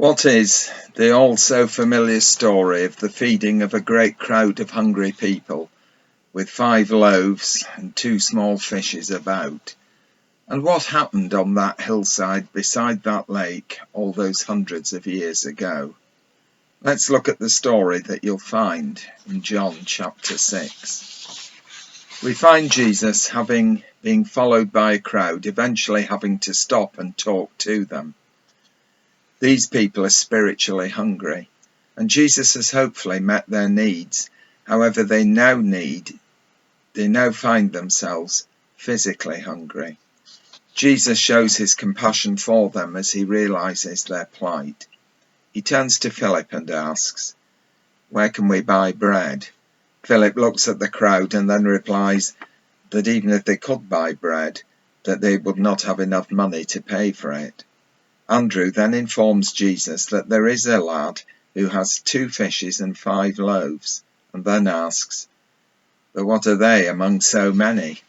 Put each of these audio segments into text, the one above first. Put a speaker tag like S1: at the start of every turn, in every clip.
S1: What is the all-so-familiar story of the feeding of a great crowd of hungry people with 5 loaves and 2 small fishes about? And what happened on that hillside beside that lake all those hundreds of years ago? Let's look at the story that you'll find in John chapter 6. We find Jesus, having been followed by a crowd, eventually having to stop and talk to them. These people are spiritually hungry, and Jesus has hopefully met their needs. However, they now find themselves physically hungry. Jesus shows his compassion for them as he realizes their plight. He turns to Philip and asks, "Where can we buy bread?" Philip looks at the crowd and then replies that even if they could buy bread, that they would not have enough money to pay for it. Andrew then informs Jesus that there is a lad who has 2 fishes and 5 loaves, and then asks, "But what are they among so many?"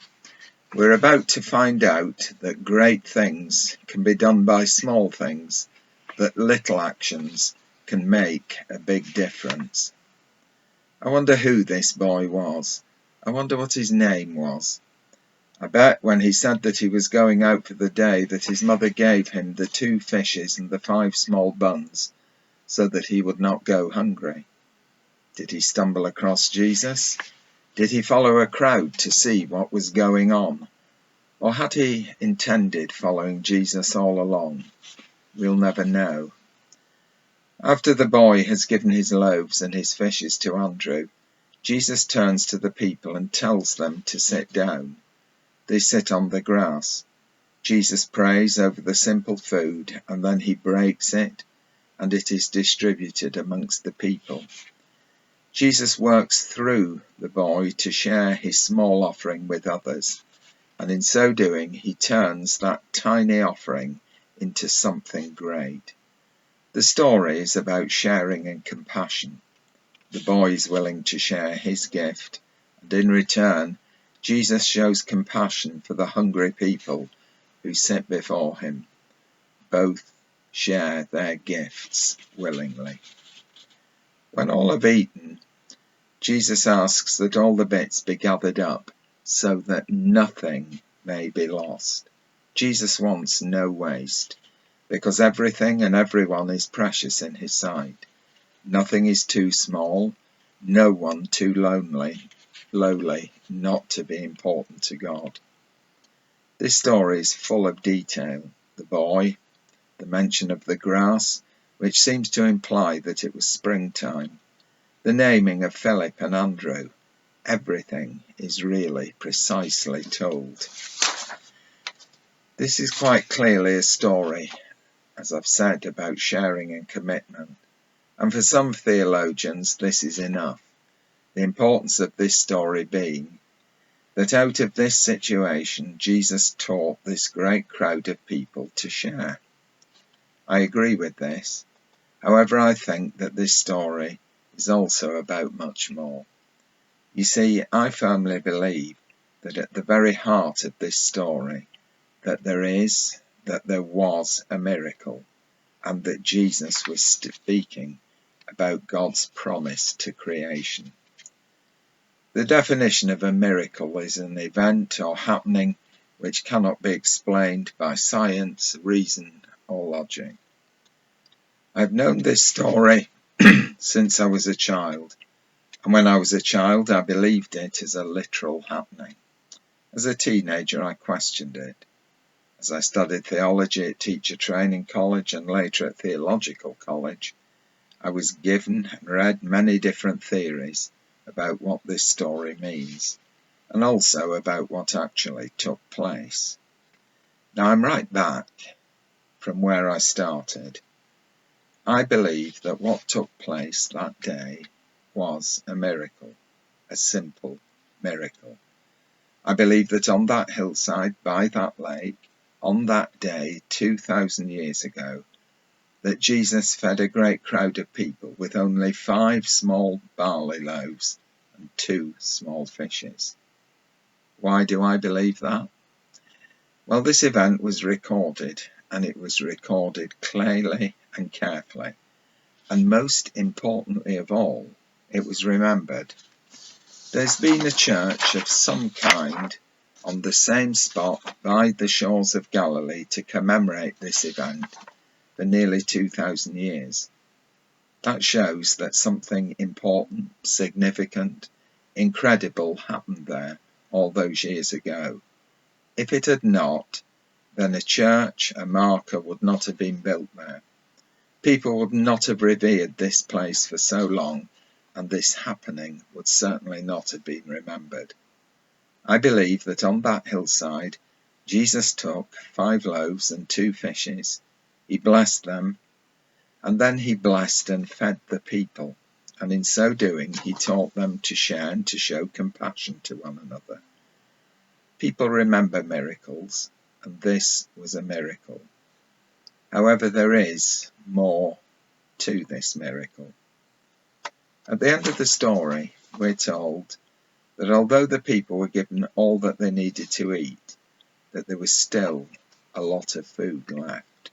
S1: We're about to find out that great things can be done by small things, that little actions can make a big difference. I wonder who this boy was. I wonder what his name was. I bet when he said that he was going out for the day that his mother gave him the 2 fishes and the 5 small buns so that he would not go hungry. Did he stumble across Jesus? Did he follow a crowd to see what was going on? Or had he intended following Jesus all along? We'll never know. After the boy has given his loaves and his fishes to Andrew, Jesus turns to the people and tells them to sit down. They sit on the grass. Jesus prays over the simple food, and then he breaks it, and it is distributed amongst the people. Jesus works through the boy to share his small offering with others, and in so doing he turns that tiny offering into something great. The story is about sharing and compassion. The boy is willing to share his gift, and in return Jesus shows compassion for the hungry people who sit before him. Both share their gifts willingly. When all have eaten, Jesus asks that all the bits be gathered up so that nothing may be lost. Jesus wants no waste, because everything and everyone is precious in his sight. Nothing is too small, no one too lowly not to be important to God. This story is full of detail. The boy, the mention of the grass, which seems to imply that it was springtime, the naming of Philip and Andrew. Everything is really precisely told. This is quite clearly a story, as I've said, about sharing and commitment. And for some theologians, this is enough. The importance of this story being that out of this situation, Jesus taught this great crowd of people to share. I agree with this. However, I think that this story is also about much more. You see, I firmly believe that at the very heart of this story, that there was a miracle, and that Jesus was speaking about God's promise to creation. The definition of a miracle is an event or happening which cannot be explained by science, reason, or logic. I've known this story since I was a child, and when I was a child I believed it as a literal happening. As a teenager I questioned it. As I studied theology at Teacher Training College and later at Theological College, I was given and read many different theories about what this story means, and also about what actually took place. Now I'm right back from where I started. I believe that what took place that day was a miracle, a simple miracle. I believe that on that hillside, by that lake, on that day 2,000 years ago, that Jesus fed a great crowd of people with only 5 small barley loaves and 2 small fishes. Why do I believe that? Well, this event was recorded, and it was recorded clearly and carefully. And most importantly of all, it was remembered. There's been a church of some kind on the same spot by the shores of Galilee to commemorate this event for nearly 2,000 years. That shows that something important, significant, incredible happened there all those years ago. If it had not, then a church, a marker, would not have been built there. People would not have revered this place for so long, and this happening would certainly not have been remembered. I believe that on that hillside, Jesus took 5 loaves and 2 fishes. He blessed them, and then he blessed and fed the people, and in so doing he taught them to share and to show compassion to one another. People remember miracles, and this was a miracle. However, there is more to this miracle. At the end of the story, we're told that although the people were given all that they needed to eat, that there was still a lot of food left.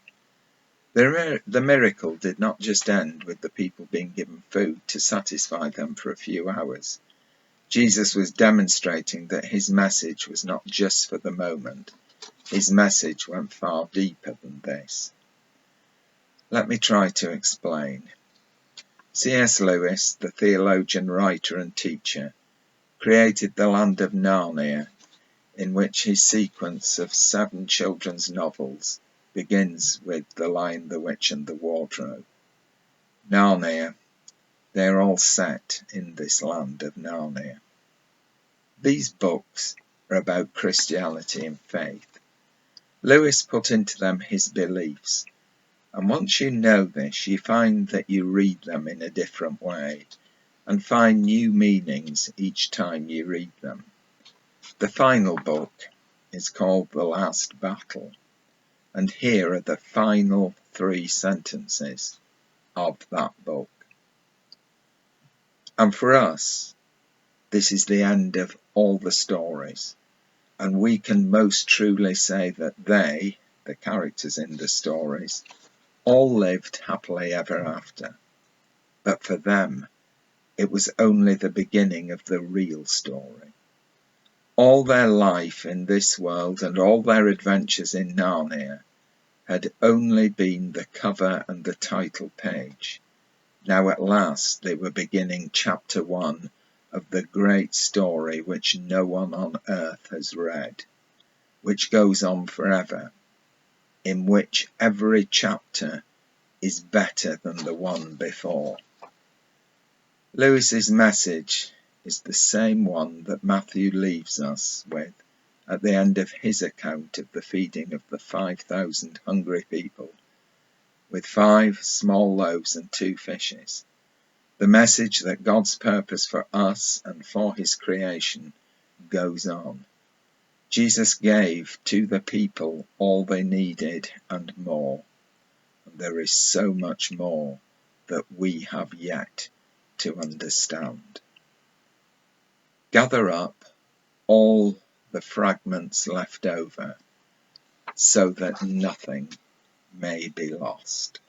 S1: The miracle did not just end with the people being given food to satisfy them for a few hours. Jesus was demonstrating that his message was not just for the moment. His message went far deeper than this. Let me try to explain. C.S. Lewis, the theologian, writer and teacher, created the land of Narnia, in which his sequence of 7 children's novels begins with The Lion, the Witch and the Wardrobe. Narnia, they're all set in this land of Narnia. These books are about Christianity and faith. Lewis put into them his beliefs, and once you know this, you find that you read them in a different way and find new meanings each time you read them. The final book is called The Last Battle, and here are the final 3 sentences of that book. And for us, this is the end of all the stories, and we can most truly say that they, the characters in the stories, all lived happily ever after. But for them, it was only the beginning of the real story. All their life in this world and all their adventures in Narnia had only been the cover and the title page. Now at last they were beginning chapter 1 of the great story which no one on earth has read, which goes on forever, in which every chapter is better than the one before. Lewis's message is the same one that Matthew leaves us with at the end of his account of the feeding of the 5,000 hungry people with 5 small loaves and 2 fishes. The message that God's purpose for us and for his creation goes on. Jesus gave to the people all they needed and more. And there is so much more that we have yet to understand. Gather up all the fragments left over so that nothing may be lost.